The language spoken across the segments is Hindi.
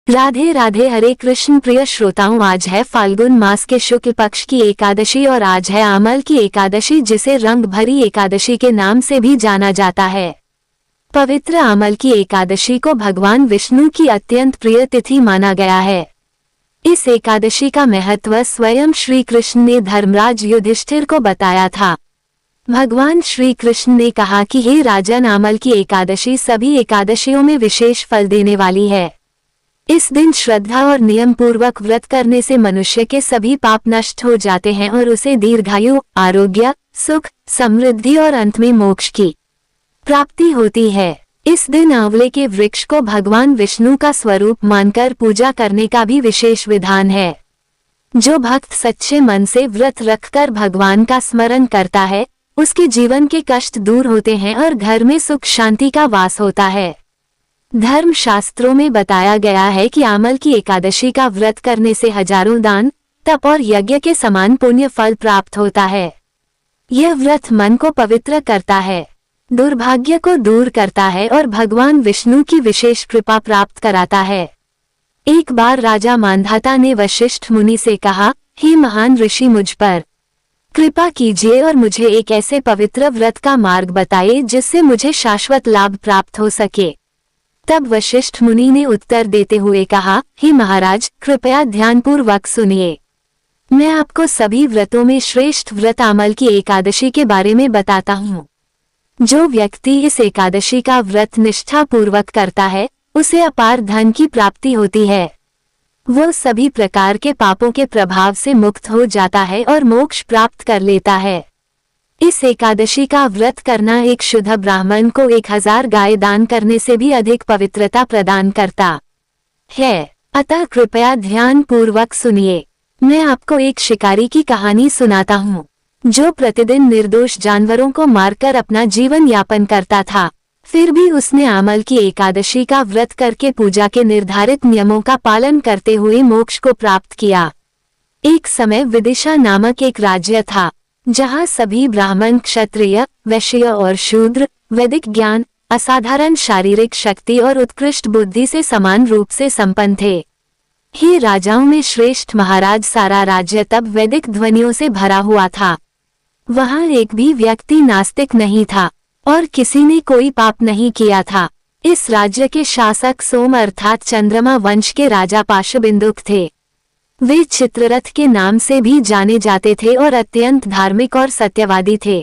राधे राधे। हरे कृष्ण प्रिय श्रोताओं, आज है फाल्गुन मास के शुक्ल पक्ष की एकादशी और आज है आमल की एकादशी, जिसे रंग भरी एकादशी के नाम से भी जाना जाता है। पवित्र आमल की एकादशी को भगवान विष्णु की अत्यंत प्रिय तिथि माना गया है। इस एकादशी का महत्व स्वयं श्री कृष्ण ने धर्मराज युधिष्ठिर को बताया था। भगवान श्री कृष्ण ने कहा कि हे राजन, आमल की एकादशी सभी एकादशियों में विशेष फल देने वाली है। इस दिन श्रद्धा और नियम पूर्वक व्रत करने से मनुष्य के सभी पाप नष्ट हो जाते हैं और उसे दीर्घायु, आरोग्य, सुख, समृद्धि और अंत में मोक्ष की प्राप्ति होती है। इस दिन आंवले के वृक्ष को भगवान विष्णु का स्वरूप मानकर पूजा करने का भी विशेष विधान है। जो भक्त सच्चे मन से व्रत रखकर भगवान का स्मरण करता है, उसके जीवन के कष्ट दूर होते हैं और घर में सुख शांति का वास होता है। धर्म शास्त्रों में बताया गया है कि आमल की एकादशी का व्रत करने से हजारों दान, तप और यज्ञ के समान पुण्य फल प्राप्त होता है। यह व्रत मन को पवित्र करता है, दुर्भाग्य को दूर करता है और भगवान विष्णु की विशेष कृपा प्राप्त कराता है। एक बार राजा मांधाता ने वशिष्ठ मुनि से कहा, हे महान ऋषि, मुझ पर कृपा कीजिए और मुझे एक ऐसे पवित्र व्रत का मार्ग बताइए जिससे मुझे शाश्वत लाभ प्राप्त हो सके। तब वशिष्ठ मुनि ने उत्तर देते हुए कहा, हे महाराज, कृपया ध्यानपूर्वक सुनिए। मैं आपको सभी व्रतों में श्रेष्ठ व्रत आमल की एकादशी के बारे में बताता हूँ। जो व्यक्ति इस एकादशी का व्रत निष्ठा पूर्वक करता है, उसे अपार धन की प्राप्ति होती है। वो सभी प्रकार के पापों के प्रभाव से मुक्त हो जाता है और मोक्ष प्राप्त कर लेता है। इस एकादशी का व्रत करना एक शुद्ध ब्राह्मण को 1000 गाय दान करने से भी अधिक पवित्रता प्रदान करता है। अतः कृपया ध्यान पूर्वक सुनिए। मैं आपको एक शिकारी की कहानी सुनाता हूँ, जो प्रतिदिन निर्दोष जानवरों को मारकर अपना जीवन यापन करता था। फिर भी उसने आमल की एकादशी का व्रत करके पूजा के निर्धारित नियमों का पालन करते हुए मोक्ष को प्राप्त किया। एक समय विदिशा नामक एक राज्य था, जहाँ सभी ब्राह्मण, क्षत्रिय, वैश्य और शूद्र वैदिक ज्ञान, असाधारण शारीरिक शक्ति और उत्कृष्ट बुद्धि से समान रूप से संपन्न थे। हे राजाओं में श्रेष्ठ महाराज, सारा राज्य तब वैदिक ध्वनियों से भरा हुआ था। वहाँ एक भी व्यक्ति नास्तिक नहीं था और किसी ने कोई पाप नहीं किया था। इस राज्य के शासक सोम अर्थात चंद्रमा वंश के राजा पाशबिंदुक थे। वे चित्ररथ के नाम से भी जाने जाते थे और अत्यंत धार्मिक और सत्यवादी थे।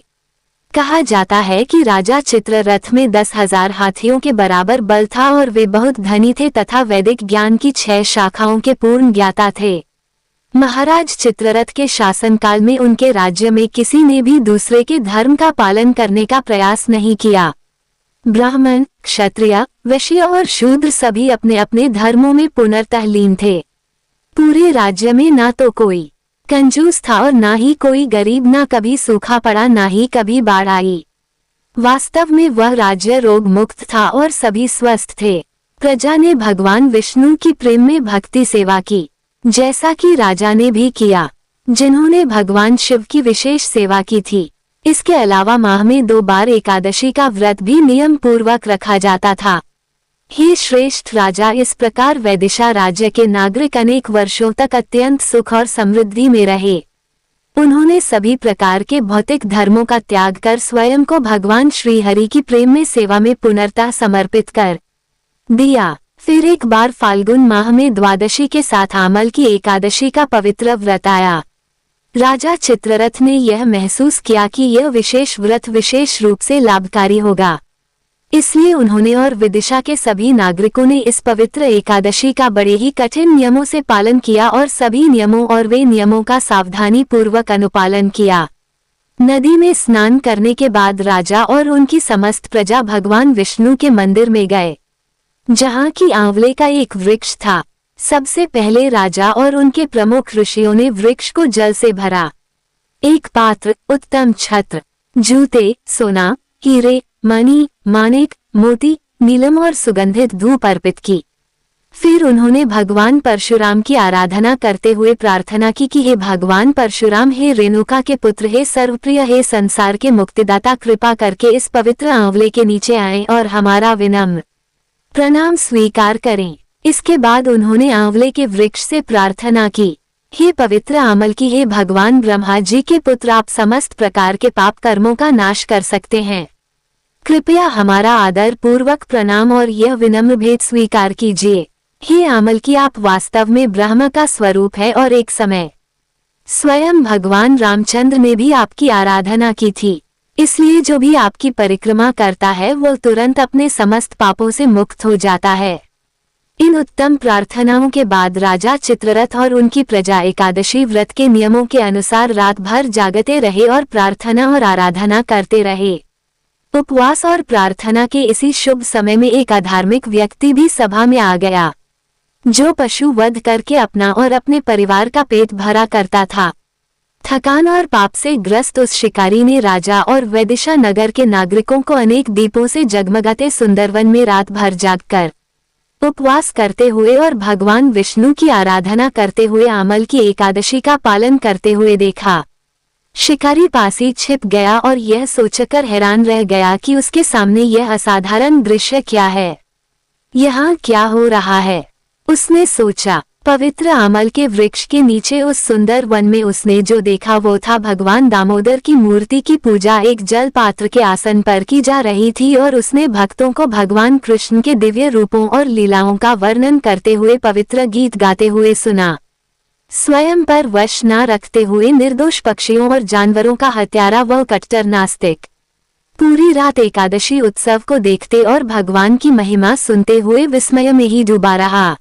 कहा जाता है कि राजा चित्ररथ में 10,000 हाथियों के बराबर बल था और वे बहुत धनी थे तथा वैदिक ज्ञान की 6 शाखाओं के पूर्ण ज्ञाता थे। महाराज चित्ररथ के शासनकाल में उनके राज्य में किसी ने भी दूसरे के धर्म का पालन करने का प्रयास नहीं किया। ब्राह्मण, क्षत्रिय, वैश्य और शूद्र सभी अपने अपने धर्मों में पुनर्तः लीन थे। पूरे राज्य में ना तो कोई कंजूस था और ना ही कोई गरीब, ना कभी सूखा पड़ा, ना ही कभी बाढ़ आई। वास्तव में वह राज्य रोग मुक्त था और सभी स्वस्थ थे। प्रजा ने भगवान विष्णु की प्रेम में भक्ति सेवा की, जैसा कि राजा ने भी किया, जिन्होंने भगवान शिव की विशेष सेवा की थी। इसके अलावा माह में 2 बार एकादशी का व्रत भी नियम पूर्वक रखा जाता था। हे श्रेष्ठ राजा, इस प्रकार वैदिशा राज्य के नागरिक अनेक वर्षों तक अत्यंत सुख और समृद्धि में रहे। उन्होंने सभी प्रकार के भौतिक धर्मों का त्याग कर स्वयं को भगवान श्री हरि की प्रेम में सेवा में पुनर्तः समर्पित कर दिया। फिर एक बार फाल्गुन माह में द्वादशी के साथ आमल की एकादशी का पवित्र व्रत आया। राजा चित्ररथ ने यह महसूस किया कि यह विशेष व्रत विशेष रूप से लाभकारी होगा, इसलिए उन्होंने और विदिशा के सभी नागरिकों ने इस पवित्र एकादशी का बड़े ही कठिन नियमों से पालन किया और सभी नियमों और वे नियमों का सावधानी पूर्वक अनुपालन किया। नदी में स्नान करने के बाद राजा और उनकी समस्त प्रजा भगवान विष्णु के मंदिर में गए, जहाँ की आंवले का एक वृक्ष था। सबसे पहले राजा और उनके प्रमुख ऋषियों ने वृक्ष को जल से भरा। एक पात्र, उत्तम छत्र, जूते, सोना, हीरे, मणि, माणिक, मोती, नीलम और सुगंधित धूप अर्पित की। फिर उन्होंने भगवान परशुराम की आराधना करते हुए प्रार्थना की कि हे भगवान परशुराम, हे रेणुका के पुत्र, हे सर्वप्रिय, हे संसार के मुक्तिदाता, कृपा करके इस पवित्र आंवले के नीचे आएं और हमारा विनम्र प्रणाम स्वीकार करें। इसके बाद उन्होंने आंवले के वृक्ष से प्रार्थना की, हे पवित्र आमल की, हे भगवान ब्रह्मा जी के पुत्र, आप समस्त प्रकार के पाप कर्मों का नाश कर सकते हैं। कृपया हमारा आदर पूर्वक प्रणाम और यह विनम्र भेद स्वीकार कीजिए। हे आमल की, आप वास्तव में ब्रह्म का स्वरूप है और एक समय स्वयं भगवान रामचंद्र ने भी आपकी आराधना की थी। इसलिए जो भी आपकी परिक्रमा करता है वो तुरंत अपने समस्त पापों से मुक्त हो जाता है। इन उत्तम प्रार्थनाओं के बाद राजा चित्ररथ और उनकी प्रजा एकादशी व्रत के नियमों के अनुसार रात भर जागते रहे और प्रार्थना और आराधना करते रहे। उपवास और प्रार्थना के इसी शुभ समय में एक अधार्मिक व्यक्ति भी सभा में आ गया, जो पशु वध करके अपना और अपने परिवार का पेट भरा करता था। थकान और पाप से ग्रस्त उस शिकारी ने राजा और वैदिशा नगर के नागरिकों को अनेक दीपों से जगमगाते सुंदरवन में रात भर जागकर उपवास करते हुए और भगवान विष्णु की आराधना करते हुए आमल की एकादशी का पालन करते हुए देखा। शिकारी पास ही छिप गया और यह सोचकर हैरान रह गया कि उसके सामने यह असाधारण दृश्य क्या है, यहाँ क्या हो रहा है। उसने सोचा, पवित्र आमल के वृक्ष के नीचे उस सुंदर वन में उसने जो देखा वो था भगवान दामोदर की मूर्ति की पूजा एक जल पात्र के आसन पर की जा रही थी और उसने भक्तों को भगवान कृष्ण के दिव्य रूपों और लीलाओं का वर्णन करते हुए पवित्र गीत गाते हुए सुना। स्वयं पर वश न रखते हुए निर्दोष पक्षियों और जानवरों का हत्यारा व कट्टर नास्तिक पूरी रात एकादशी उत्सव को देखते और भगवान की महिमा सुनते हुए विस्मय में ही डूबा रहा।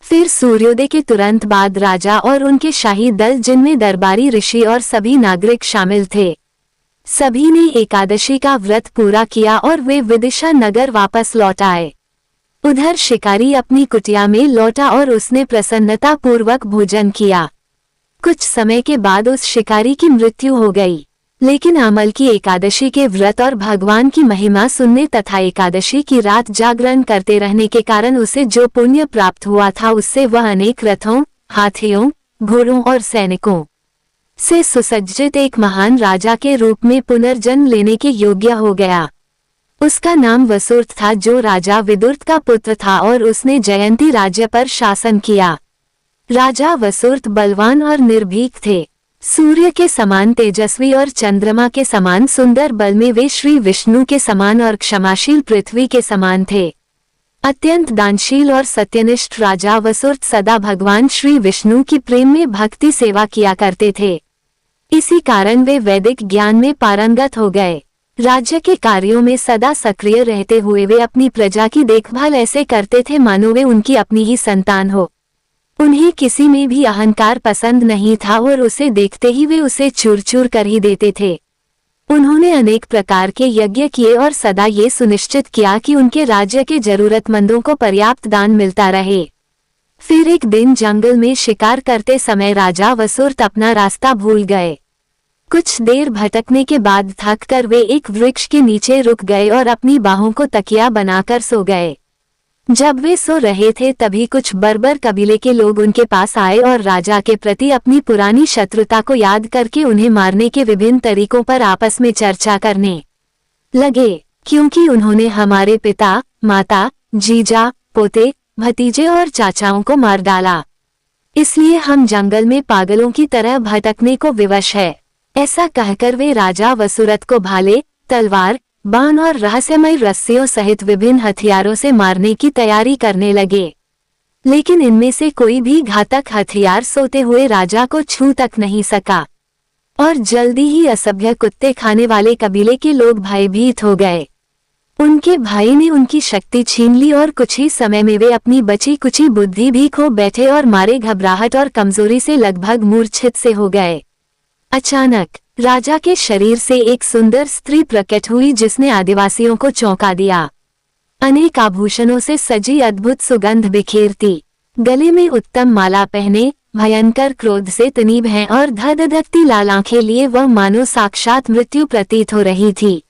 फिर सूर्योदय के तुरंत बाद राजा और उनके शाही दल, जिनमें दरबारी ऋषि और सभी नागरिक शामिल थे, सभी ने एकादशी का व्रत पूरा किया और वे विदिशा नगर वापस लौट आए। उधर शिकारी अपनी कुटिया में लौटा और उसने प्रसन्नता पूर्वक भोजन किया। कुछ समय के बाद उस शिकारी की मृत्यु हो गई, लेकिन आमल की एकादशी के व्रत और भगवान की महिमा सुनने तथा एकादशी की रात जागरण करते रहने के कारण उसे जो पुण्य प्राप्त हुआ था उससे वह अनेक रथों, हाथियों, घोड़ों और सैनिकों से सुसज्जित एक महान राजा के रूप में पुनर्जन्म लेने के योग्य हो गया। उसका नाम वसुर्त था, जो राजा विदुर्त का पुत्र था और उसने जयंती राज्य पर शासन किया। राजा वसुर्त बलवान और निर्भीक थे। सूर्य के समान तेजस्वी और चंद्रमा के समान सुंदर बल में वे श्री विष्णु के समान और क्षमाशील पृथ्वी के समान थे। अत्यंत दानशील और सत्यनिष्ठ राजा वसुर्त सदा भगवान श्री विष्णु की प्रेम में भक्ति सेवा किया करते थे। इसी कारण वे वैदिक ज्ञान में पारंगत हो गए। राज्य के कार्यों में सदा सक्रिय रहते हुए वे अपनी प्रजा की देखभाल ऐसे करते थे मानो वे उनकी अपनी ही संतान हो। उन्हें किसी में भी अहंकार पसंद नहीं था और उसे देखते ही वे उसे चूर चूर कर ही देते थे। उन्होंने अनेक प्रकार के यज्ञ किए और सदा ये सुनिश्चित किया कि उनके राज्य के जरूरतमंदों को पर्याप्त दान मिलता रहे। फिर एक दिन जंगल में शिकार करते समय राजा वसुर्त अपना रास्ता भूल गए। कुछ देर भटकने के बाद थक कर वे एक वृक्ष के नीचे रुक गए और अपनी बाहों को तकिया बनाकर सो गए। जब वे सो रहे थे तभी कुछ बर्बर कबीले के लोग उनके पास आए और राजा के प्रति अपनी पुरानी शत्रुता को याद करके उन्हें मारने के विभिन्न तरीकों पर आपस में चर्चा करने लगे। क्योंकि उन्होंने हमारे पिता, माता, जीजा, पोते, भतीजे और चाचाओं को मार डाला, इसलिए हम जंगल में पागलों की तरह भटकने को विवश है। ऐसा कहकर वे राजा वसुरत को भाले, तलवार, बाण और रहस्यमय रस्सियों सहित विभिन्न हथियारों से मारने की तैयारी करने लगे। लेकिन इनमें से कोई भी घातक हथियार सोते हुए राजा को छू तक नहीं सका और जल्दी ही असभ्य कुत्ते खाने वाले कबीले के लोग भयभीत हो गए। उनके भाई ने उनकी शक्ति छीन ली और कुछ ही समय में वे अपनी बची कुची बुद्धि भी खो बैठे और मारे घबराहट और कमजोरी से लगभग मूर्छित से हो गए। अचानक राजा के शरीर से एक सुंदर स्त्री प्रकट हुई जिसने आदिवासियों को चौंका दिया। अनेक आभूषणों से सजी अद्भुत सुगंध बिखेरती, गले में उत्तम माला पहने, भयंकर क्रोध से तनीब है और धधकती लाल आंखें लिए वह मानो साक्षात मृत्यु प्रतीत हो रही थी।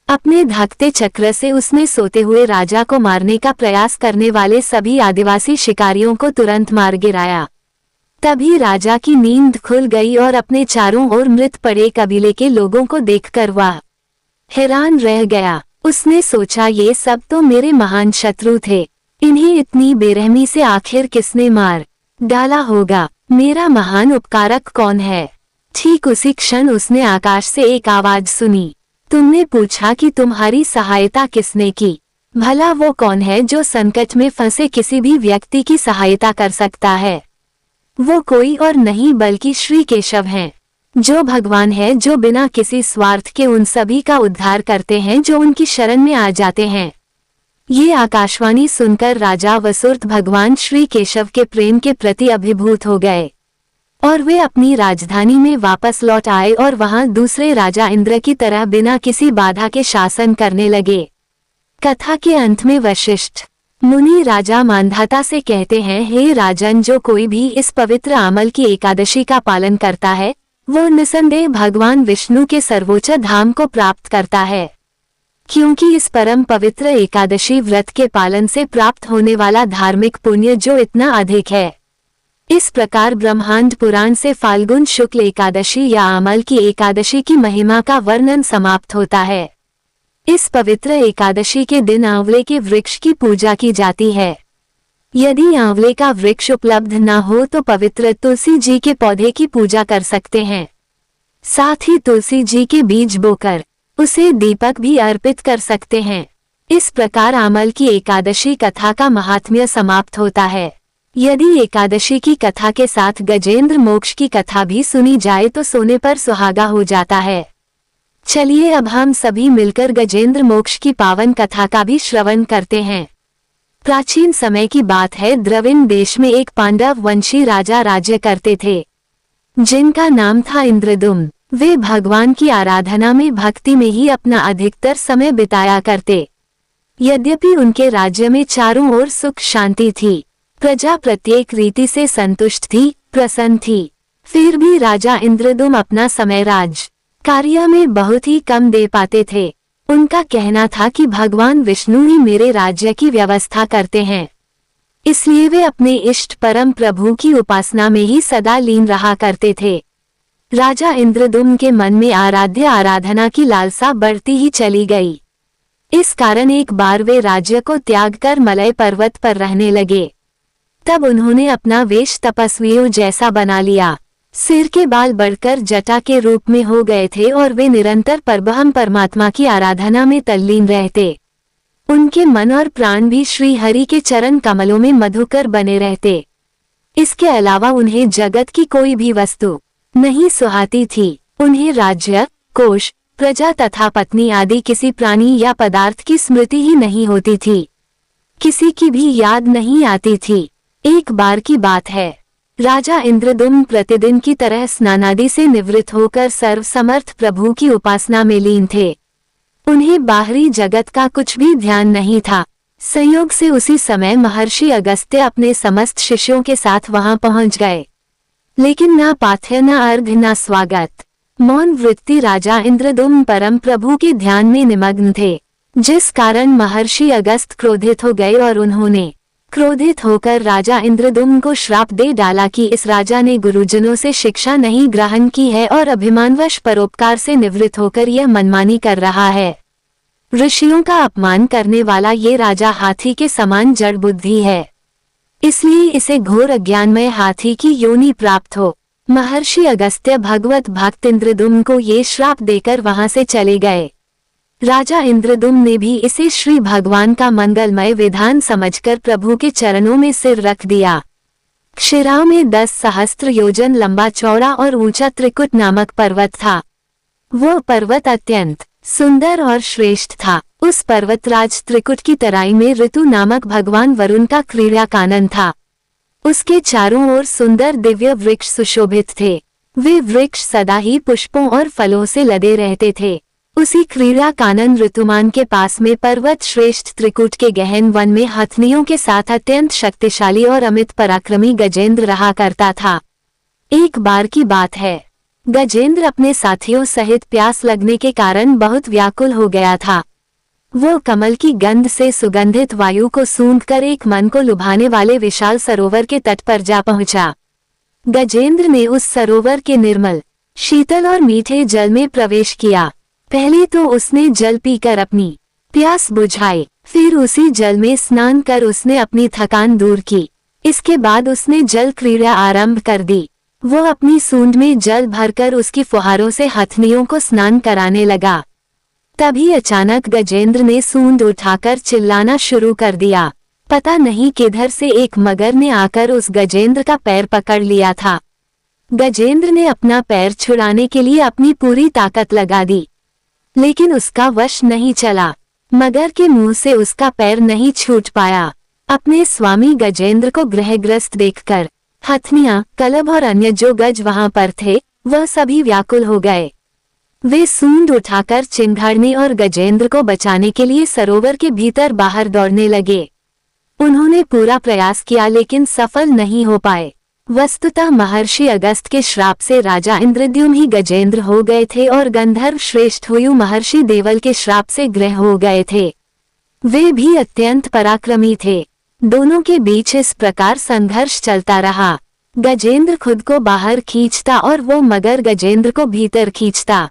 अपने धकते चक्र से उसने सोते हुए राजा को मारने का प्रयास करने वाले सभी आदिवासी शिकारियों को तुरंत मार गिराया। तभी राजा की नींद खुल गई और अपने चारों ओर मृत पड़े कबीले के लोगों को देखकर वह हैरान रह गया। उसने सोचा ये सब तो मेरे महान शत्रु थे, इन्हें इतनी बेरहमी से आखिर किसने मार डाला होगा? मेरा महान उपकारक कौन है? ठीक उसी क्षण उसने आकाश से एक आवाज सुनी। तुमने पूछा कि तुम्हारी सहायता किसने की? भला वो कौन है जो संकट में फंसे किसी भी व्यक्ति की सहायता कर सकता है? वो कोई और नहीं बल्कि श्री केशव हैं, जो भगवान है, जो बिना किसी स्वार्थ के उन सभी का उद्धार करते हैं जो उनकी शरण में आ जाते हैं। ये आकाशवाणी सुनकर राजा वसुर्त भगवान श्री केशव के प्रेम के प्रति अभिभूत हो गए और वे अपनी राजधानी में वापस लौट आए और वहां दूसरे राजा इंद्र की तरह बिना किसी बाधा के शासन करने लगे। कथा के अंत में वशिष्ठ मुनि राजा मांधाता से कहते हैं, हे राजन, जो कोई भी इस पवित्र आमल की एकादशी का पालन करता है वो निसंदेह भगवान विष्णु के सर्वोच्च धाम को प्राप्त करता है, क्योंकि इस परम पवित्र एकादशी व्रत के पालन से प्राप्त होने वाला धार्मिक पुण्य जो इतना अधिक है। इस प्रकार ब्रह्मांड पुराण से फाल्गुन शुक्ल एकादशी या आमल की एकादशी की महिमा का वर्णन समाप्त होता है। इस पवित्र एकादशी के दिन आंवले के वृक्ष की पूजा की जाती है। यदि आंवले का वृक्ष उपलब्ध न हो तो पवित्र तुलसी जी के पौधे की पूजा कर सकते हैं। साथ ही तुलसी जी के बीज बोकर उसे दीपक भी अर्पित कर सकते हैं। इस प्रकार आमल की एकादशी कथा का महात्म्य समाप्त होता है। यदि एकादशी की कथा के साथ गजेंद्र मोक्ष की कथा भी सुनी जाए तो सोने पर सुहागा हो जाता है। चलिए अब हम सभी मिलकर गजेंद्र मोक्ष की पावन कथा का भी श्रवण करते हैं। प्राचीन समय की बात है, द्रविड़ देश में एक पांडव वंशी राजा राज्य करते थे, जिनका नाम था इंद्रदुम्न। वे भगवान की आराधना में, भक्ति में ही अपना अधिकतर समय बिताया करते। यद्यपि उनके राज्य में चारों ओर सुख शांति थी, प्रजा प्रत्येक रीति से संतुष्ट थी, प्रसन्न थी, फिर भी राजा इंद्रदुम्न अपना समय राज कार्य में बहुत ही कम दे पाते थे। उनका कहना था कि भगवान विष्णु ही मेरे राज्य की व्यवस्था करते हैं, इसलिए वे अपने इष्ट परम प्रभु की उपासना में ही सदा लीन रहा करते थे। राजा इंद्रदुम्न के मन में आराध्य आराधना की लालसा बढ़ती ही चली गई। इस कारण एक बार वे राज्य को त्याग कर मलय पर्वत पर रहने लगे। तब उन्होंने अपना वेश तपस्वियों जैसा बना लिया। सिर के बाल बढ़कर जटा के रूप में हो गए थे और वे निरंतर परब्रह्म परमात्मा की आराधना में तल्लीन रहते। उनके मन और प्राण भी श्री हरि के चरण कमलों में मधुकर बने रहते। इसके अलावा उन्हें जगत की कोई भी वस्तु नहीं सुहाती थी। उन्हें राज्य, कोष, प्रजा तथा पत्नी आदि किसी प्राणी या पदार्थ की स्मृति ही नहीं होती थी। किसी की भी याद नहीं आती थी। एक बार की बात है, राजा इंद्रदुम्न प्रतिदिन की तरह स्नानादि से निवृत्त होकर सर्वसमर्थ प्रभु की उपासना में लीन थे। उन्हें बाहरी जगत का कुछ भी ध्यान नहीं था। संयोग से उसी समय महर्षि अगस्त्य अपने समस्त शिष्यों के साथ वहां पहुंच गए, लेकिन न पाथ्य, न अर्घ्य, न स्वागत। मौन वृत्ति राजा इंद्रदुम्न परम प्रभु के ध्यान में निमग्न थे, जिस कारण महर्षि अगस्त क्रोधित हो गए और उन्होंने क्रोधित होकर राजा इंद्रदुम्न को श्राप दे डाला कि इस राजा ने गुरुजनों से शिक्षा नहीं ग्रहण की है और अभिमानवश परोपकार से निवृत्त होकर यह मनमानी कर रहा है। ऋषियों का अपमान करने वाला ये राजा हाथी के समान जड़ बुद्धि है, इसलिए इसे घोर अज्ञानमय हाथी की योनि प्राप्त हो। महर्षि अगस्त्य भगवत भक्त इंद्रदुम्न को ये श्राप देकर वहां से चले गए। राजा इंद्रदुम्न ने भी इसे श्री भगवान का मंगलमय विधान समझकर प्रभु के चरणों में सिर रख दिया। क्षिराव में 10 सहस्त्र योजन लंबा चौड़ा और ऊंचा त्रिकुट नामक पर्वत था। वो पर्वत अत्यंत सुंदर और श्रेष्ठ था। उस पर्वतराज त्रिकुट की तराई में ऋतु नामक भगवान वरुण का क्रीड़ा कानन था। उसके चारों ओर सुंदर दिव्य वृक्ष सुशोभित थे। वे वृक्ष सदा ही पुष्पों और फलों से लदे रहते थे। उसी क्रीड़ा कानन ऋतुमान के पास में पर्वत श्रेष्ठ त्रिकुट के गहन वन में हथनियों के साथ अत्यंत शक्तिशाली और अमित पराक्रमी गजेंद्र रहा करता था। एक बार की बात है, गजेंद्र अपने साथियों सहित प्यास लगने के कारण बहुत व्याकुल हो गया था। वो कमल की गंध से सुगंधित वायु को सूंघकर एक मन को लुभाने वाले विशाल सरोवर के तट पर जा पहुंचा। गजेंद्र ने उस सरोवर के निर्मल, शीतल और मीठे जल में प्रवेश किया। पहले तो उसने जल पीकर अपनी प्यास बुझाई, फिर उसी जल में स्नान कर उसने अपनी थकान दूर की। इसके बाद उसने जल क्रीड़ा आरंभ कर दी। वो अपनी सूंड में जल भरकर उसकी फुहारों से हथनियों को स्नान कराने लगा। तभी अचानक गजेंद्र ने सूंड उठाकर चिल्लाना शुरू कर दिया। पता नहीं किधर से एक मगर ने आकर उस गजेंद्र का पैर पकड़ लिया था। गजेंद्र ने अपना पैर छुड़ाने के लिए अपनी पूरी ताकत लगा दी, लेकिन उसका वश नहीं चला। मगर के मुंह से उसका पैर नहीं छूट पाया। अपने स्वामी गजेंद्र को ग्रहग्रस्त देखकर हथनियां, कलब और अन्य जो गज वहां पर थे वह सभी व्याकुल हो गए। वे सूंड उठाकर चिंघाड़ने और गजेंद्र को बचाने के लिए सरोवर के भीतर बाहर दौड़ने लगे। उन्होंने पूरा प्रयास किया लेकिन सफल नहीं हो पाए। वस्तुतः महर्षि अगस्त के श्राप से राजा इंद्रद्युम्न ही गजेंद्र हो गए थे और गंधर्व श्रेष्ठ हुयु महर्षि देवल के श्राप से ग्रह हो गए थे। वे भी अत्यंत पराक्रमी थे। दोनों के बीच इस प्रकार संघर्ष चलता रहा। गजेंद्र खुद को बाहर खींचता और वो मगर गजेंद्र को भीतर खींचता।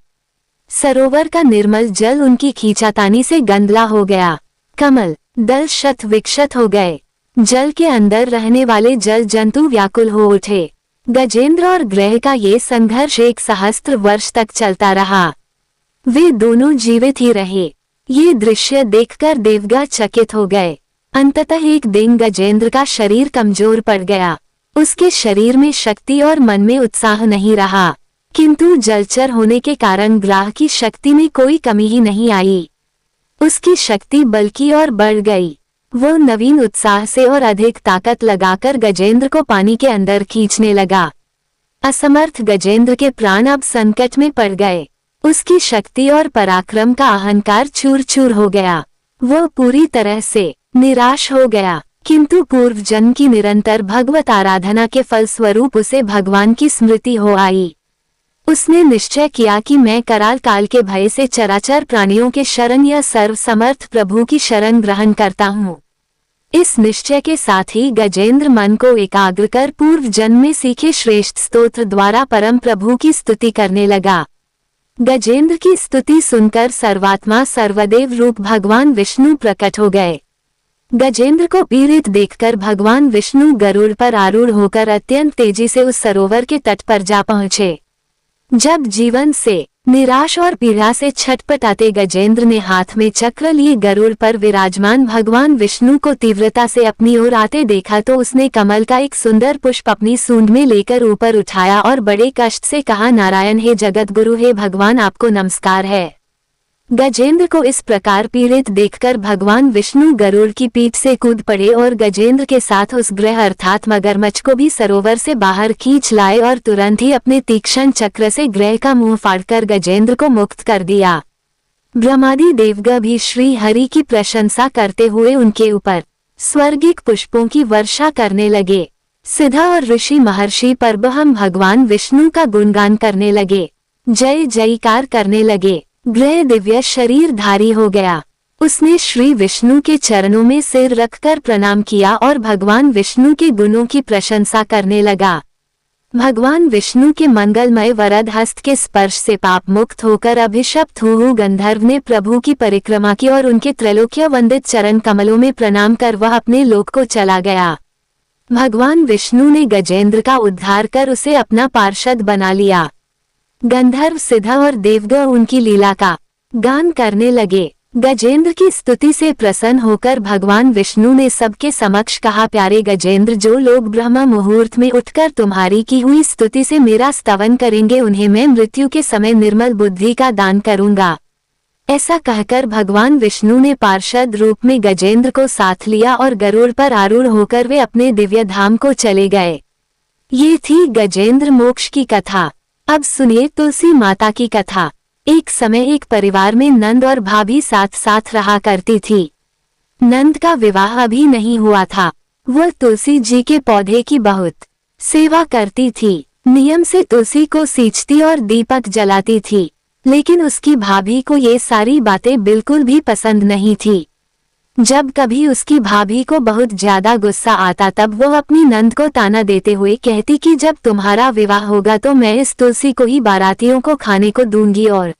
सरोवर का निर्मल जल उनकी खींचातानी से गंदला हो गया। कमल दल शत विक्षत हो गए। जल के अंदर रहने वाले जल जंतु व्याकुल हो उठे। गजेंद्र और ग्रह का ये संघर्ष 1 सहस्त्र वर्ष तक चलता रहा। वे दोनों जीवित ही रहे। ये दृश्य देखकर देवगा चकित हो गए। अंततः एक दिन गजेंद्र का शरीर कमजोर पड़ गया। उसके शरीर में शक्ति और मन में उत्साह नहीं रहा, किंतु जलचर होने के कारण ग्राह की शक्ति में कोई कमी ही नहीं आई। उसकी शक्ति बल्कि और बढ़ गई। वो नवीन उत्साह से और अधिक ताकत लगाकर गजेंद्र को पानी के अंदर खींचने लगा। असमर्थ गजेंद्र के प्राण अब संकट में पड़ गए। उसकी शक्ति और पराक्रम का अहंकार चूर चूर हो गया। वो पूरी तरह से निराश हो गया, किंतु पूर्व जन्म की निरंतर भगवत आराधना के फलस्वरूप उसे भगवान की स्मृति हो आई। उसने निश्चय किया कि मैं कराल काल के भय से चराचर प्राणियों के शरण या सर्व समर्थ प्रभु की शरण ग्रहण करता हूँ। इस निश्चय के साथ ही गजेंद्र मन को एकाग्र कर पूर्व जन्म में सीखे श्रेष्ठ स्तोत्र द्वारा परम प्रभु की स्तुति करने लगा। गजेंद्र की स्तुति सुनकर सर्वात्मा सर्वदेव रूप भगवान विष्णु प्रकट हो गए। गजेंद्र को पीड़ित देखकर भगवान विष्णु गरुड़ पर आरूढ़ होकर अत्यंत तेजी से उस सरोवर के तट पर जा पहुंचे। जब जीवन से निराश और पीड़ा से छटपटाते गजेंद्र ने हाथ में चक्र लिए गरुड़ पर विराजमान भगवान विष्णु को तीव्रता से अपनी ओर आते देखा तो उसने कमल का एक सुंदर पुष्प अपनी सूंड में लेकर ऊपर उठाया और बड़े कष्ट से कहा, नारायण हे जगत गुरु, हे भगवान, आपको नमस्कार है। गजेंद्र को इस प्रकार पीड़ित देखकर भगवान विष्णु गरुड़ की पीठ से कूद पड़े और गजेंद्र के साथ उस ग्रह अर्थात मगरमच्छ को भी सरोवर से बाहर खींच लाए और तुरंत ही अपने तीक्ष्ण चक्र से ग्रह का मुंह फाड़कर गजेंद्र को मुक्त कर दिया। ब्रह्मादि देवगण भी श्री हरि की प्रशंसा करते हुए उनके ऊपर स्वर्गिक पुष्पों की वर्षा करने लगे। सिद्ध और ऋषि महर्षि परब्रह्म भगवान विष्णु का गुणगान करने लगे, जय जयकार करने लगे। ग्रह दिव्य शरीरधारी हो गया। उसने श्री विष्णु के चरणों में सिर रखकर प्रणाम किया और भगवान विष्णु के गुणों की प्रशंसा करने लगा। भगवान विष्णु के मंगलमय वरद हस्त के स्पर्श से पाप मुक्त होकर अभिशप्त हुहु गंधर्व ने प्रभु की परिक्रमा की और उनके त्रैलोक्य वंदित चरण कमलों में प्रणाम कर वह अपने लोक को चला गया। भगवान विष्णु ने गजेंद्र का उद्धार कर उसे अपना पार्षद बना लिया। गंधर्व, सिद्ध और देवगण उनकी लीला का गान करने लगे। गजेंद्र की स्तुति से प्रसन्न होकर भगवान विष्णु ने सबके समक्ष कहा, प्यारे गजेंद्र, जो लोग ब्रह्म मुहूर्त में उठकर तुम्हारी की हुई स्तुति से मेरा स्तवन करेंगे उन्हें मैं मृत्यु के समय निर्मल बुद्धि का दान करूंगा। ऐसा कहकर भगवान विष्णु ने पार्षद रूप में गजेंद्र को साथ लिया और गरुड़ पर आरूढ़ होकर वे अपने दिव्य धाम को चले गए। ये थी गजेंद्र मोक्ष की कथा। अब सुनिए तुलसी माता की कथा। एक समय एक परिवार में नंद और भाभी साथ साथ रहा करती थी। नंद का विवाह अभी नहीं हुआ था। वह तुलसी जी के पौधे की बहुत सेवा करती थी। नियम से तुलसी को सींचती और दीपक जलाती थी, लेकिन उसकी भाभी को ये सारी बातें बिल्कुल भी पसंद नहीं थी। जब कभी उसकी भाभी को बहुत ज्यादा गुस्सा आता तब वो अपनी नंद को ताना देते हुए कहती कि जब तुम्हारा विवाह होगा तो मैं इस तुलसी को ही बारातियों को खाने को दूंगी और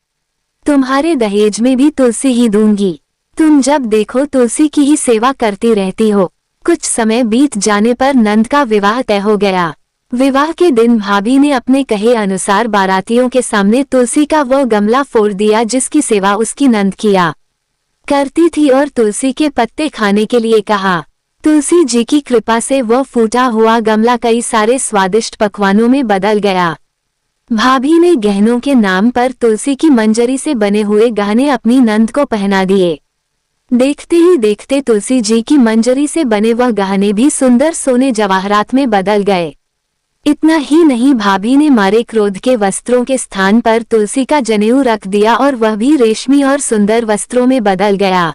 तुम्हारे दहेज में भी तुलसी ही दूंगी। तुम जब देखो तुलसी की ही सेवा करती रहती हो। कुछ समय बीत जाने पर नंद का विवाह तय हो गया। विवाह के दिन भाभी ने अपने कहे अनुसार बारातियों के सामने तुलसी का वो गमला फोड़ दिया जिसकी सेवा उसकी नंद किया करती थी और तुलसी के पत्ते खाने के लिए कहा। तुलसी जी की कृपा से वह फूटा हुआ गमला कई सारे स्वादिष्ट पकवानों में बदल गया। भाभी ने गहनों के नाम पर तुलसी की मंजरी से बने हुए गहने अपनी नंद को पहना दिए। देखते ही देखते तुलसी जी की मंजरी से बने वह गहने भी सुंदर सोने जवाहरात में बदल गए। इतना ही नहीं, भाभी ने मारे क्रोध के वस्त्रों के स्थान पर तुलसी का जनेऊ रख दिया और वह भी रेशमी और सुंदर वस्त्रों में बदल गया।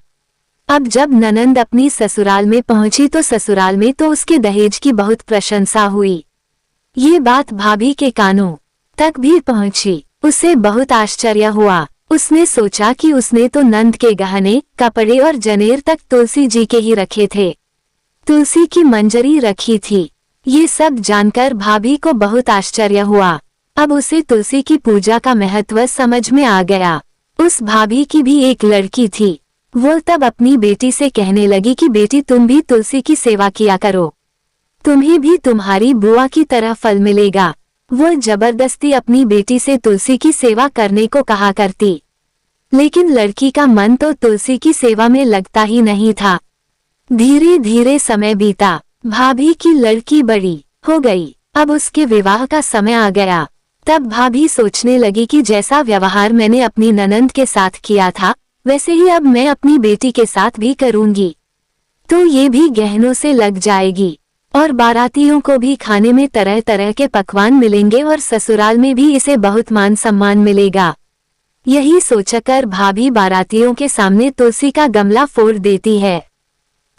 अब जब ननंद अपनी ससुराल में पहुंची तो ससुराल में तो उसके दहेज की बहुत प्रशंसा हुई। ये बात भाभी के कानों तक भी पहुंची। उसे बहुत आश्चर्य हुआ। उसने सोचा कि उसने तो नंद के गहने, कपड़े और जनेर तक तुलसी जी के ही रखे थे, तुलसी की मंजरी रखी थी। ये सब जानकर भाभी को बहुत आश्चर्य हुआ। अब उसे तुलसी की पूजा का महत्व समझ में आ गया। उस भाभी की भी एक लड़की थी। वो तब अपनी बेटी से कहने लगी कि बेटी तुम भी तुलसी की सेवा किया करो, तुम्हें भी तुम्हारी बुआ की तरह फल मिलेगा। वो जबरदस्ती अपनी बेटी से तुलसी की सेवा करने को कहा करती, लेकिन लड़की का मन तो तुलसी की सेवा में लगता ही नहीं था। धीरे धीरे समय बीता। भाभी की लड़की बड़ी हो गई। अब उसके विवाह का समय आ गया। तब भाभी सोचने लगी कि जैसा व्यवहार मैंने अपनी ननंद के साथ किया था वैसे ही अब मैं अपनी बेटी के साथ भी करूंगी, तो ये भी गहनों से लग जाएगी और बारातियों को भी खाने में तरह तरह के पकवान मिलेंगे और ससुराल में भी इसे बहुत मान सम्मान मिलेगा। यही सोचकर भाभी बारातियों के सामने तुलसी का गमला फोड़ देती है,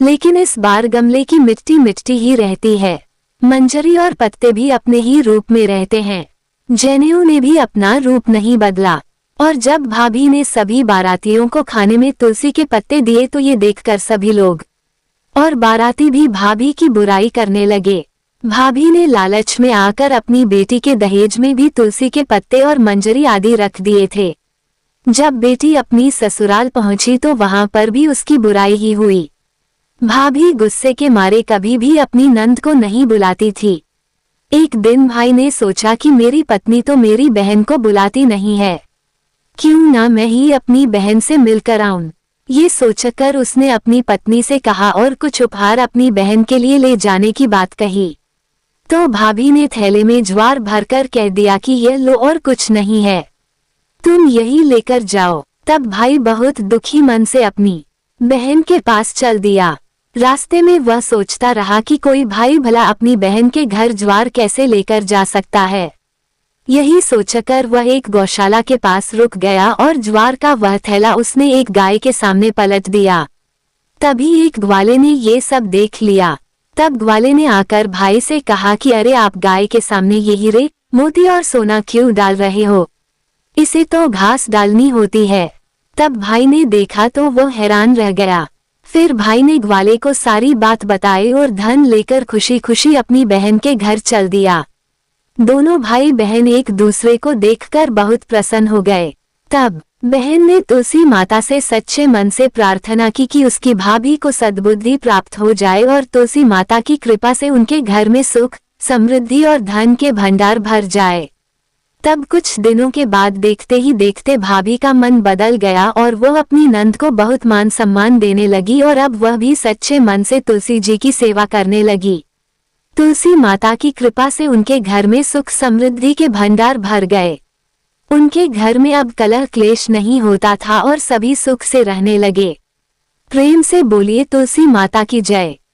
लेकिन इस बार गमले की मिट्टी मिट्टी ही रहती है। मंजरी और पत्ते भी अपने ही रूप में रहते हैं। जनेऊ ने भी अपना रूप नहीं बदला। और जब भाभी ने सभी बारातियों को खाने में तुलसी के पत्ते दिए तो ये देखकर सभी लोग और बाराती भी भाभी की बुराई करने लगे। भाभी ने लालच में आकर अपनी बेटी के दहेज में भी तुलसी के पत्ते और मंजरी आदि रख दिए थे। जब बेटी अपनी ससुराल पहुंची तो वहां पर भी उसकी बुराई ही हुई। भाभी गुस्से के मारे कभी भी अपनी नंद को नहीं बुलाती थी। एक दिन भाई ने सोचा कि मेरी पत्नी तो मेरी बहन को बुलाती नहीं है, क्यों ना मैं ही अपनी बहन से मिलकर आऊं। ये सोचकर उसने अपनी पत्नी से कहा और कुछ उपहार अपनी बहन के लिए ले जाने की बात कही। तो भाभी ने थैले में ज्वार भरकर कह दिया कि ये लो और कुछ नहीं है, तुम यही लेकर जाओ। तब भाई बहुत दुखी मन से अपनी बहन के पास चल दिया। रास्ते में वह सोचता रहा कि कोई भाई भला अपनी बहन के घर ज्वार कैसे लेकर जा सकता है। यही सोचकर वह एक गौशाला के पास रुक गया और ज्वार का वह थैला उसने एक गाय के सामने पलट दिया। तभी एक ग्वाले ने ये सब देख लिया। तब ग्वाले ने आकर भाई से कहा कि अरे आप गाय के सामने ये हीरे, मोती और सोना क्यों डाल रहे हो, इसे तो घास डालनी होती है। तब भाई ने देखा तो वो हैरान रह गया। फिर भाई ने ग्वाले को सारी बात बताई और धन लेकर खुशी खुशी अपनी बहन के घर चल दिया। दोनों भाई बहन एक दूसरे को देखकर बहुत प्रसन्न हो गए। तब बहन ने तुलसी माता से सच्चे मन से प्रार्थना की कि उसकी भाभी को सद्बुद्धि प्राप्त हो जाए और तुलसी माता की कृपा से उनके घर में सुख, समृद्धि और धन के भंडार भर जाए। तब कुछ दिनों के बाद देखते ही देखते भाभी का मन बदल गया और वह अपनी नंद को बहुत मान सम्मान देने लगी और अब वह भी सच्चे मन से तुलसी जी की सेवा करने लगी। तुलसी माता की कृपा से उनके घर में सुख समृद्धि के भंडार भर गए। उनके घर में अब कलह क्लेश नहीं होता था और सभी सुख से रहने लगे। प्रेम से बोलिए तुलसी माता की जय।